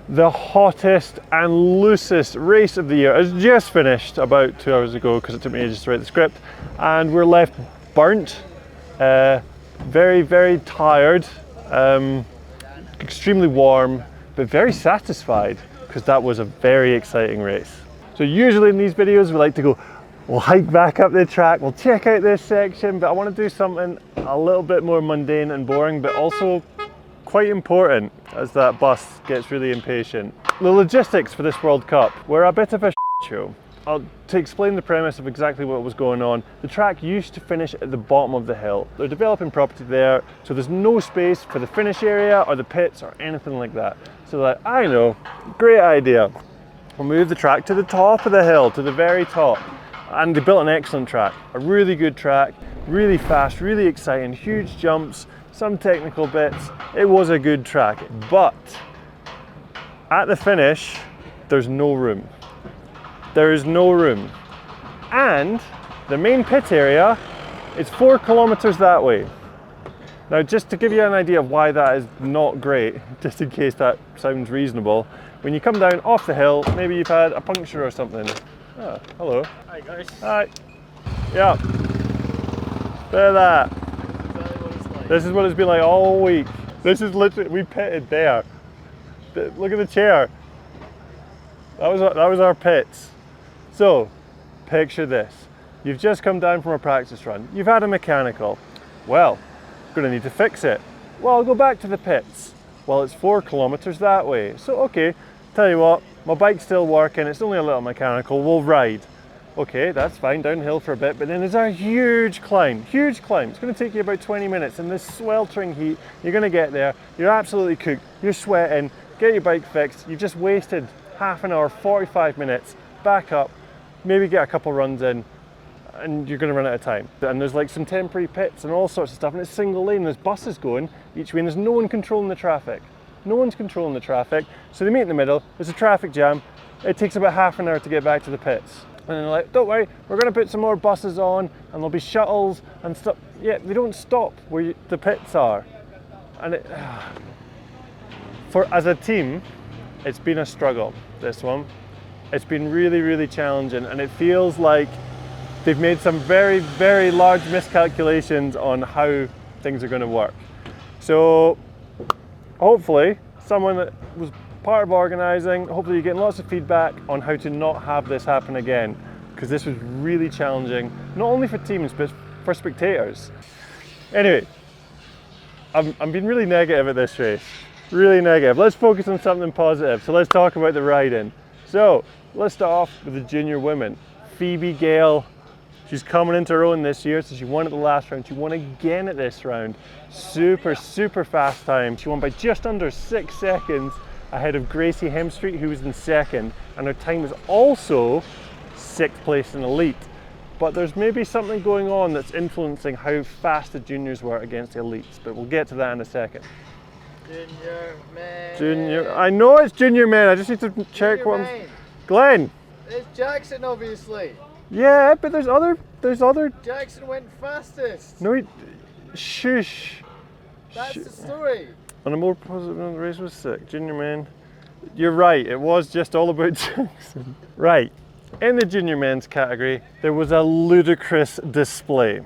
The hottest and loosest race of the year has just finished about 2 hours ago because it took me ages to write the script, and we're left burnt, very, very tired, extremely warm, but very satisfied because that was a very exciting race. So usually in these videos we like to go, we'll hike back up the track, we'll check out this section, but I want to do something a little bit more mundane and boring, but also quite important as that bus gets really impatient. The logistics for this World Cup were a bit of a show. To explain the premise of exactly what was going on, the track used to finish at the bottom of the hill. They're developing property there, so there's no space for the finish area or the pits or anything like that. So they're like, I know, great idea. We'll move the track to the top of the hill, to the very top. And they built an excellent track, a really good track, really fast, really exciting, huge jumps, some technical bits. It was a good track, but at the finish, there's no room. There is no room. And the main pit area is 4 kilometers that way. Now, just to give you an idea of why that is not great, just in case that sounds reasonable, when you come down off the hill, maybe you've had a puncture or something. Oh, hello. Hi guys. Hi. Yeah. There that. This is what it's been like all week. This is literally, we pitted there. Look at the chair. That was our pits. So, picture this. You've just come down from a practice run. You've had a mechanical. Well, gonna need to fix it. Well, I'll go back to the pits. Well, it's 4 kilometers that way. So, okay, tell you what, my bike's still working. It's only a little mechanical. We'll ride. Okay, that's fine, downhill for a bit, but then there's a huge climb, huge climb. It's gonna take you about 20 minutes in this sweltering heat. You're gonna get there, you're absolutely cooked, you're sweating, get your bike fixed. You've just wasted half an hour, 45 minutes, back up, maybe get a couple runs in, and you're gonna run out of time. And there's like some temporary pits and all sorts of stuff, and it's single lane, there's buses going each way, and there's no one controlling the traffic. No one's controlling the traffic, so they meet in the middle, there's a traffic jam, it takes about half an hour to get back to the pits. And they're like, don't worry, we're going to put some more buses on and there'll be shuttles and stuff. Yeah, they don't stop where the pits are. And as a team, it's been a struggle, this one. It's been really, really challenging, and it feels like they've made some very, very large miscalculations on how things are going to work. So hopefully someone that was part of organising, hopefully you're getting lots of feedback on how to not have this happen again, because this was really challenging, not only for teams but for spectators. Anyway, I'm being really negative at this race, really negative. Let's focus on something positive. So let's talk about the riding. So let's start off with the junior women. Phoebe Gale, she's coming into her own this year, so she won at the last round, she won again at this round. Super, super fast time. She won by just under 6 seconds ahead of Gracie Hemstreet, who was in second, and her time was also 6th place in elite. But there's maybe something going on that's influencing how fast the juniors were against the elites, but we'll get to that in a second. Junior men. Junior, I know it's junior men, I just need to check Junior what men. Glenn! It's Jackson, obviously. Yeah, but there's other... Jackson went fastest. No, shush. That's the story. On a more positive note, the race was sick. Junior men. You're right, it was just all about Jackson. Right, in the junior men's category, there was a ludicrous display.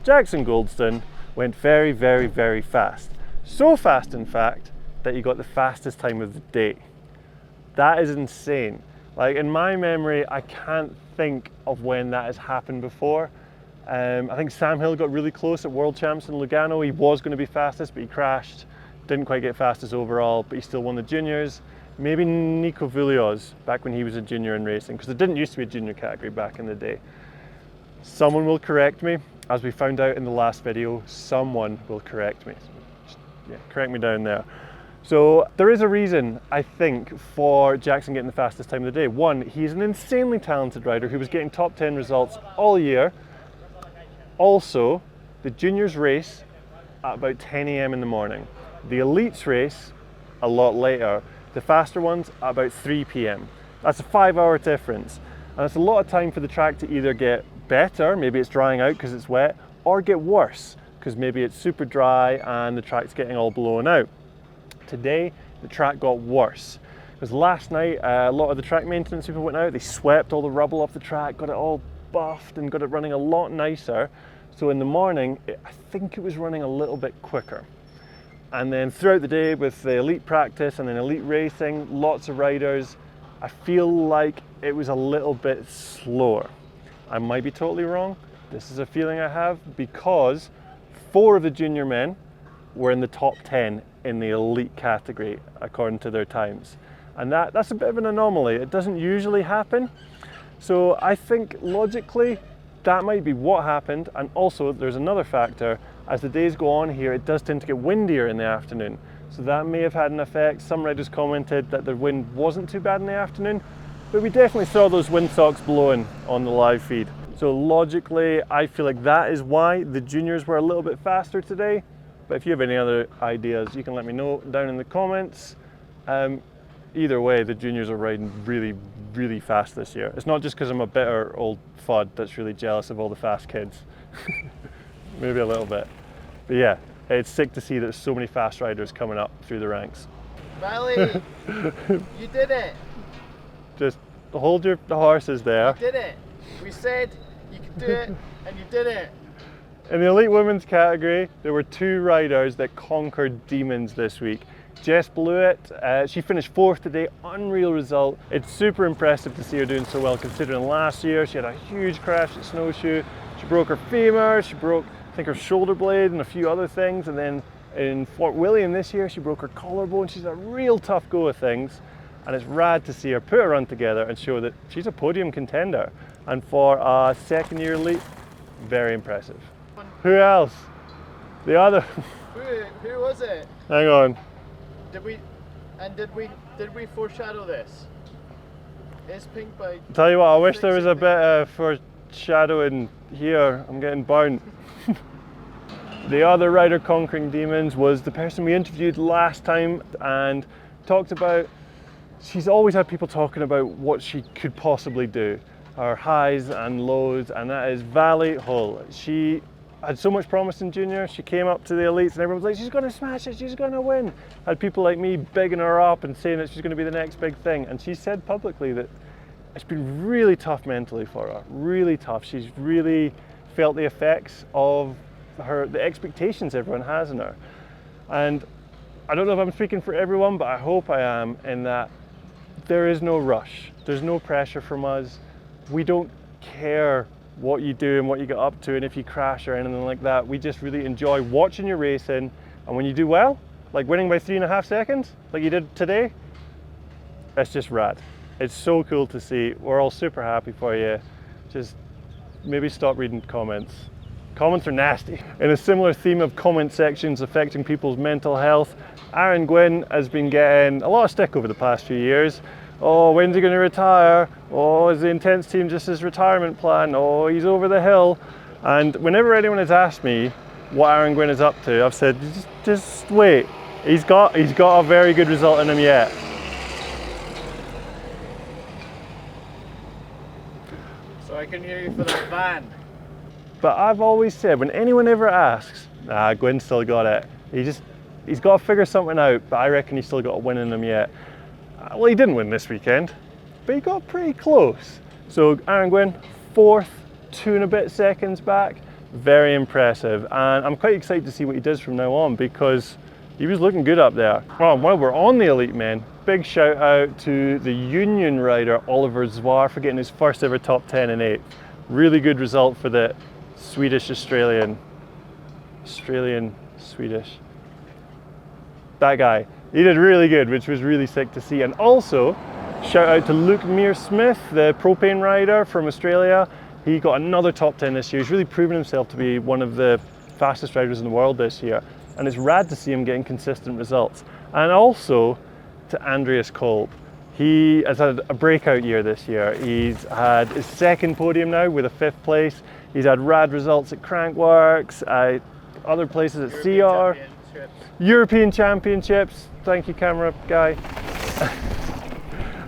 Jackson Goldston went very, very, very fast. So fast, in fact, that he got the fastest time of the day. That is insane. Like, in my memory, I can't think of when that has happened before. I think Sam Hill got really close at World Champs in Lugano. He was going to be fastest, but he crashed. Didn't quite get fastest overall, but he still won the juniors. Maybe Nico Vulioz, back when he was a junior in racing, because there didn't used to be a junior category back in the day. Someone will correct me. As we found out in the last video, someone will correct me. Yeah, correct me down there. So there is a reason, I think, for Jackson getting the fastest time of the day. One, he's an insanely talented rider who was getting top 10 results all year. Also, the juniors race at about 10 AM in the morning. The elites race a lot later. The faster ones at about 3 PM. That's a 5-hour difference. And it's a lot of time for the track to either get better, maybe it's drying out because it's wet, or get worse because maybe it's super dry and the track's getting all blown out. Today, the track got worse. Because last night, a lot of the track maintenance people went out, they swept all the rubble off the track, got it all buffed and got it running a lot nicer. So in the morning, I think it was running a little bit quicker. And then throughout the day with the elite practice and then elite racing, lots of riders, I feel like it was a little bit slower. I might be totally wrong. This is a feeling I have because 4 of the junior men were in the top 10 in the elite category according to their times. And that's a bit of an anomaly. It doesn't usually happen. So I think logically that might be what happened. And also there's another factor. As the days go on here, it does tend to get windier in the afternoon. So that may have had an effect. Some riders commented that the wind wasn't too bad in the afternoon, but we definitely saw those windsocks blowing on the live feed. So logically, I feel like that is why the juniors were a little bit faster today. But if you have any other ideas, you can let me know down in the comments. Either way, the juniors are riding really, really fast this year. It's not just because I'm a bitter old fud that's really jealous of all the fast kids. Maybe a little bit. But yeah, it's sick to see that there's so many fast riders coming up through the ranks. Valley, you did it. Just hold the horses there. You did it. We said you could do it, and you did it. In the elite women's category, there were 2 riders that conquered demons this week. Jess blew it. She finished 4th today, unreal result. It's super impressive to see her doing so well considering last year she had a huge crash at snowshoe. She broke her femur, she broke I think her shoulder blade and a few other things, and then in Fort William this year she broke her collarbone. She's a real tough go of things, and it's rad to see her put a run together and show that she's a podium contender. And for a 2nd year elite, very impressive. Who else? The other. Who was it? Hang on. Did we foreshadow this? It's Pinkbike. Tell you what, I wish there was a bit of foreshadowing here. I'm getting burnt. The other rider conquering demons was the person we interviewed last time and talked about, she's always had people talking about what she could possibly do, her highs and lows, and that is Vallnord. She had so much promise in junior. She came up to the elites and everyone was like, she's going to smash it, she's going to win. Had people like me bigging her up and saying that she's going to be the next big thing. And she said publicly that it's been really tough mentally for her, really tough. She's really felt the effects of the expectations everyone has in her. And I don't know if I'm speaking for everyone, but I hope I am, in that there is no rush. There's no pressure from us. We don't care what you do and what you get up to and if you crash or anything like that. We just really enjoy watching your racing, and when you do well, like winning by 3.5 seconds like you did today, it's just rad. It's so cool to see. We're all super happy for you. Just maybe stop reading comments. Comments are nasty. In a similar theme of comment sections affecting people's mental health, Aaron Gwynn has been getting a lot of stick over the past few years. Oh, when's he going to retire? Oh, is the intense team just his retirement plan? Oh, he's over the hill. And whenever anyone has asked me what Aaron Gwynn is up to, I've said, just wait. He's got a very good result in him yet. So I can hear you for the van. But I've always said, when anyone ever asks, Gwynn's still got it. He's got to figure something out, but I reckon he's still got a win in him yet. Well, he didn't win this weekend, but he got pretty close. So Aaron Gwynn, 4th, 2 and a bit seconds back. Very impressive. And I'm quite excited to see what he does from now on, because he was looking good up there. Oh, while we're on the elite men, big shout out to the Union rider Oliver Zwar for getting his first ever top 10 in 8th. Really good result for the Swedish-Australian, Swedish. That guy. He did really good, which was really sick to see. And also, shout out to Luke Mears-Smith, the propane rider from Australia. He got another top 10 this year. He's really proven himself to be one of the fastest riders in the world this year. And it's rad to see him getting consistent results. And also to Andreas Kolb. He has had a breakout year this year. He's had his 2nd podium now with a 5th place. He's had rad results at Crankworks, other places at CR. European Championships, thank you camera guy.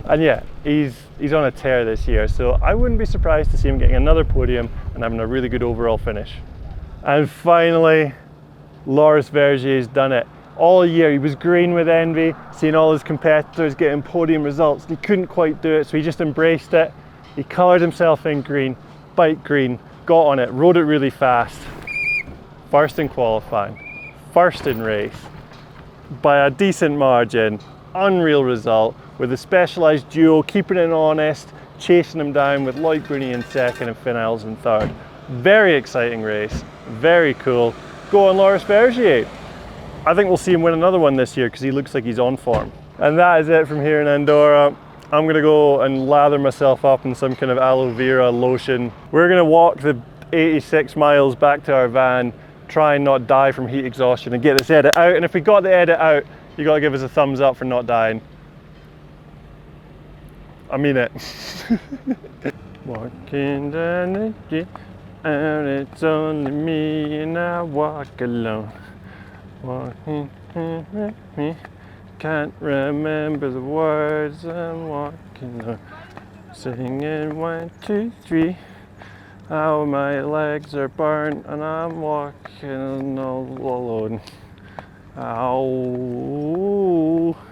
And yeah, he's on a tear this year, so I wouldn't be surprised to see him getting another podium and having a really good overall finish. And finally, Loris Vergier's done it. all year. He was green with envy, seeing all his competitors getting podium results. He couldn't quite do it, so he just embraced it. He coloured himself in green, bike green, got on it, rode it really fast. First in qualifying, first in race, by a decent margin, unreal result, with a Specialized duo keeping it honest, chasing him down with Lloyd Bruni in second and Finn Isles in third. Very exciting race, very cool. Go on Loris Vergier. I think we'll see him win another one this year because he looks like he's on form. And that is it from here in Andorra. I'm gonna go and lather myself up in some kind of aloe vera lotion. We're gonna walk the 86 miles back to our van, try and not die from heat exhaustion and get this edit out. And if we got the edit out, you gotta give us a thumbs up for not dying. I mean it. Walking down the street, and it's only me and I walk alone. Walking with me, can't remember the words, I'm walking alone. Singing 1, 2, 3. Oh, my legs are burnt and I'm walking all alone. Ow.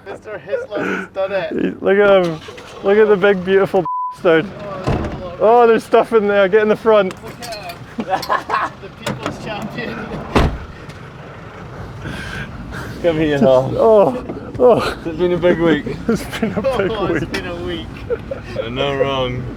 Mr. Hitler has done it. Look at him. Look at the big beautiful bastard. Oh, there's stuff in there. Get in the front. Look at him. The people's champion. Come here, Hal. Oh. It's been a big week. It's been a big Oh, week. it's been a week. You're not wrong.